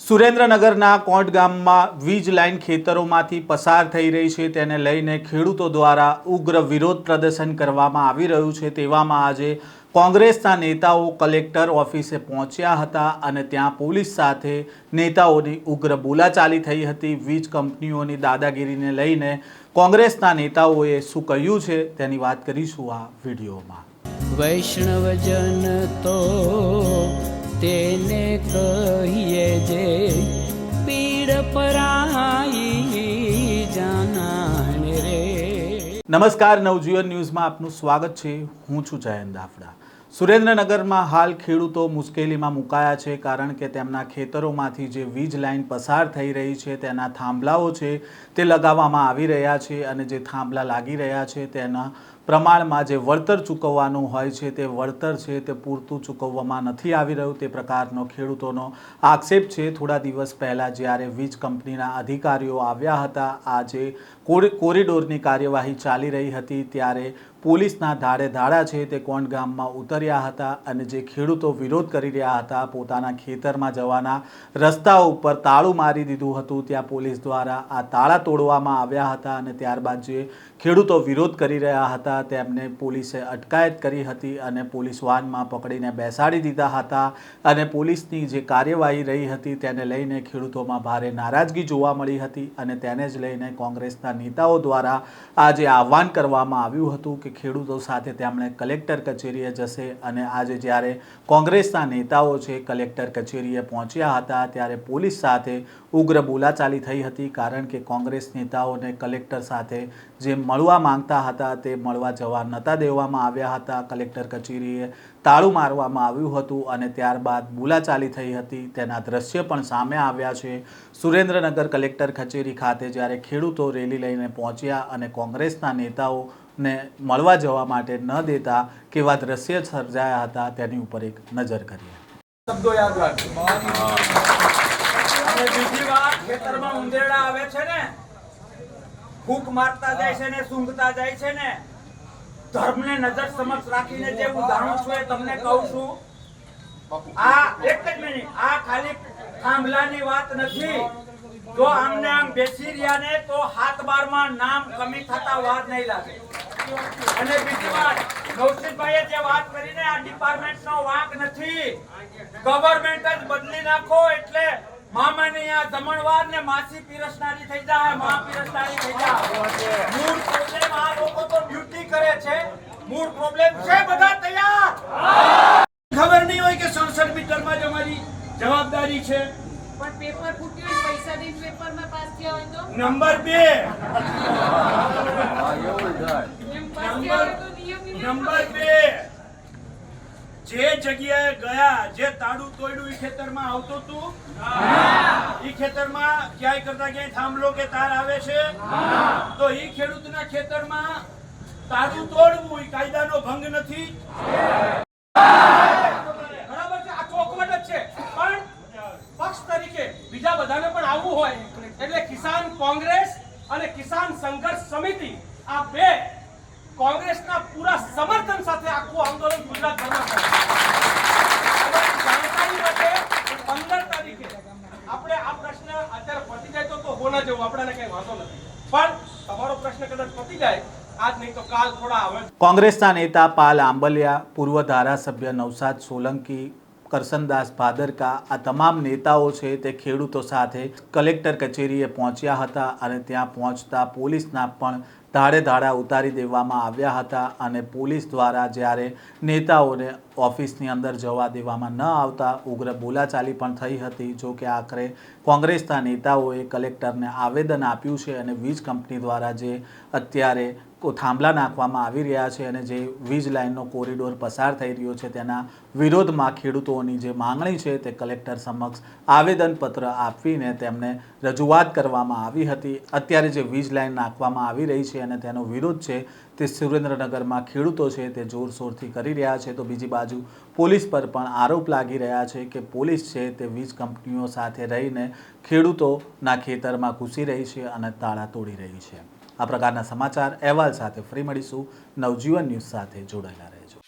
સુરેન્દ્રનગરના કોટ ગામમાં વીજ લાઇન ખેતરોમાંથી પસાર થઈ રહી છે, તેને લઈને ખેડૂતો દ્વારા ઉગ્ર વિરોધ પ્રદર્શન કરવામાં આવી રહ્યું છે। તેવામાં આજે કોંગ્રેસના નેતાઓ કલેક્ટર ઓફિસે પહોંચ્યા હતા અને ત્યાં પોલીસ સાથે નેતાઓની ઉગ્ર બોલાચાલી થઈ હતી। વીજ કંપનીઓની દાદાગીરીને લઈને કોંગ્રેસના નેતાઓએ શું કહ્યું છે તેની વાત કરીશું આ વિડીયોમાં। વૈષ્ણવજન તો તેને કહીએ જે પીડ પરાઈ જાનાને રે। નમસ્કાર, નવજીવન ન્યૂઝમાં આપનું સ્વાગત છે। હું છું જયંત દાફડા। સુરેન્દ્રનગરમાં હાલ ખેડૂતો મુશ્કેલીમાં મુકાયા છે, કારણ કે તેમના ખેતરોમાંથી જે વીજ લાઇન પસાર થઈ રહી છે તેના થાંભલાઓ છે તે લગાવવામાં આવી રહ્યા છે અને જે થાંભલા લાગી રહ્યા છે તેના પ્રમાણમાં જે વળતર ચૂકવવાનું હોય છે તે વળતર છે તે પૂરતું ચૂકવવામાં નથી આવી રહ્યું, તે પ્રકારનો ખેડૂતોનો આક્ષેપ છે। થોડા દિવસ પહેલાં જ્યારે વીજ કંપનીના અધિકારીઓ આવ્યા હતા, આજે કોરિડોરની કાર્યવાહી ચાલી રહી હતી, ત્યારે પોલીસના ધાડે ધાડા છે તે કોટ ગામમાં ઉતર્યા હતા અને જે ખેડૂતો વિરોધ કરી રહ્યા હતા, પોતાના ખેતરમાં જવાના રસ્તાઓ ઉપર તાળું મારી દીધું હતું, ત્યાં પોલીસ દ્વારા આ તાળા તોડવામાં આવ્યા હતા અને ત્યારબાદ જે ખેડૂતો વિરોધ કરી રહ્યા હતા તેમને પોલીસે અટકાયત કરી હતી અને પોલીસ વાનમાં પકડીને બેસાડી દીધા હતા અને પોલીસની જે કાર્યવાહી રહી હતી તેને લઈને ખેડૂતોમાં ભારે નારાજગી જોવા મળી હતી અને તેને જ લઈને કોંગ્રેસના નેતાઓ દ્વારા આજે આહવાન કરવામાં આવ્યું હતું કે ખેડૂતો સાથે તેમણે કલેક્ટર કચેરીએ જશે અને આજે જ્યારે કોંગ્રેસના નેતાઓ છે કલેક્ટર કચેરીએ પહોંચ્યા હતા ત્યારે પોલીસ સાથે ઉગ્ર બોલાચાલી થઈ હતી, કારણ કે કોંગ્રેસ નેતાઓને કલેક્ટર સાથે જે મળવા માંગતા હતા તે મળવા જવા નહોતા દેવામાં આવ્યા હતા। કલેક્ટર કચેરીએ તાળું મારવામાં આવ્યું હતું અને ત્યારબાદ બોલાચાલી થઈ હતી, તેના દ્રશ્ય પણ સામે આવ્યા છે। સુરેન્દ્રનગર કલેક્ટર કચેરી ખાતે જ્યારે ખેડૂતો રેલી લઈને પહોંચ્યા અને કોંગ્રેસના નેતાઓને મળવા જવા માટે ન દેતા કેવા દ્રશ્ય સર્જાયા હતા તેની ઉપર એક નજર કરીએ। શબ્દો યાદ રાખજો। અને બીજી વાત, ખેતરમાં ઉંદેડા આવે છે ને, ફૂંક મારતા જાય છે ને સૂંઘતા જાય છે ને, ધર્મને નજર સમક્ષ રાખીને જે હું જાણું છું એ તમને કહું છું। આ એક જ મિનિટ, આ ખાલી થાંભલાની વાત નથી। જો આમને આમ બેસી રહ્યા ને તો હાથ બારમાં નામ કમી થતા વાર નહીં લાગે। અને બીજી વાત, નૌશીનભાઈએ જે વાત કરીને આ ડિપાર્ટમેન્ટનો વાંક નથી, ગવર્નમેન્ટ જ બદલી નાખો એટલે મામાની આ જમણવાર ને માસી પીરસનારી થઈ જાય, મા પીરસનારી થઈ જાય। મૂળ પ્રોબ્લેમ આ લોકો તો ડ્યુટી કરે છે, મૂળ પ્રોબ્લેમ છે બધા તૈયાર। ખબર નહીં હોય કે સંસદ મીટરમાં જ અમારી જવાબદારી છે, પણ પેપર ફૂટ્યું, પૈસા દઈને પેપરમાં પાસ થયા હોય તો નંબર 2 જે જગ્યાએ ગયા, જે તાળું તોડ્યું એ ખેતરમાં આવતો તું ઈ ખેતરમાં ક્યાંય કરતા ક્યાંય થાંભલો કે તાર આવે છે તો ઈ ખેડૂતના ખેતરમાં તાળું તોડવું ઈ કાયદાનો ભંગ નથી। બરાબર છે, આ ચોખવટ જ છે, પણ પક્ષ તરીકે બીજા બધાને પણ આવવું હોય એટલે કિસાન કોંગ્રેસ અને કિસાન સંઘર્ષ સમિતિ આ બે કોંગ્રેસના પૂરા સમર્થન સાથે આખું આંદોલન ગુજરાતભરમાં કરે છે। જાણકારી માટે 15 તારીખે આપણે આ પ્રશ્ન અત્યારે પતી જાય તો હોના જેવું આપણને કઈ વાંધો નથી, પણ તમારો પ્રશ્ન કદાચ પતી જાય આજ નહીં તો કાલ થોડા આવે। કોંગ્રેસના નેતા પાલ આંબલિયા, પૂર્વ ધારાસભ્ય નવસાદ સોલંકી, કરસનદાસ ભાદરકા, આ તમામ નેતાઓ છે તે ખેડૂતો સાથે કલેક્ટર કચેરીએ પહોંચ્યા હતા અને ત્યાં પહોંચતા પોલીસના પણ ધાડે ધાડા ઉતારી દેવામાં આવ્યા હતા અને પોલીસ દ્વારા જ્યારે નેતાઓને ઓફિસની અંદર જવા દેવામાં ન આવતા ઉગ્ર બોલાચાલી પણ થઈ હતી। જો કે આખરે કોંગ્રેસના નેતાઓએ કલેક્ટરને આવેદન આપ્યું છે અને વીજ કંપની દ્વારા જે અત્યારે થાંભલા નાખવામાં આવી રહ્યા છે અને જે વીજ લાઇનનો કોરિડોર પસાર થઈ રહ્યો છે તેના વિરોધમાં ખેડૂતોની જે માંગણી છે તે કલેક્ટર સમક્ષ આવેદનપત્ર આપીને તેમને રજૂઆત કરવામાં આવી હતી। અત્યારે જે વીજ લાઇન નાખવામાં આવી રહી છે અને તેનો વિરોધ છે તે સુરેન્દ્રનગરમાં ખેડૂતો છે તે જોરશોરથી કરી રહ્યા છે, તો બીજી બાજુ પોલીસ પર પણ આરોપ લાગી રહ્યા છે કે પોલીસ છે તે વીજ કંપનીઓ સાથે રહીને ખેડૂતોના ખેતરમાં ઘૂસી રહી છે અને તાળા તોડી રહી છે। આ પ્રકારના સમાચાર અહેવાલ સાથે ફરી મળીશું। નવજીવન ન્યૂઝ સાથે જોડાયેલા રહેજો।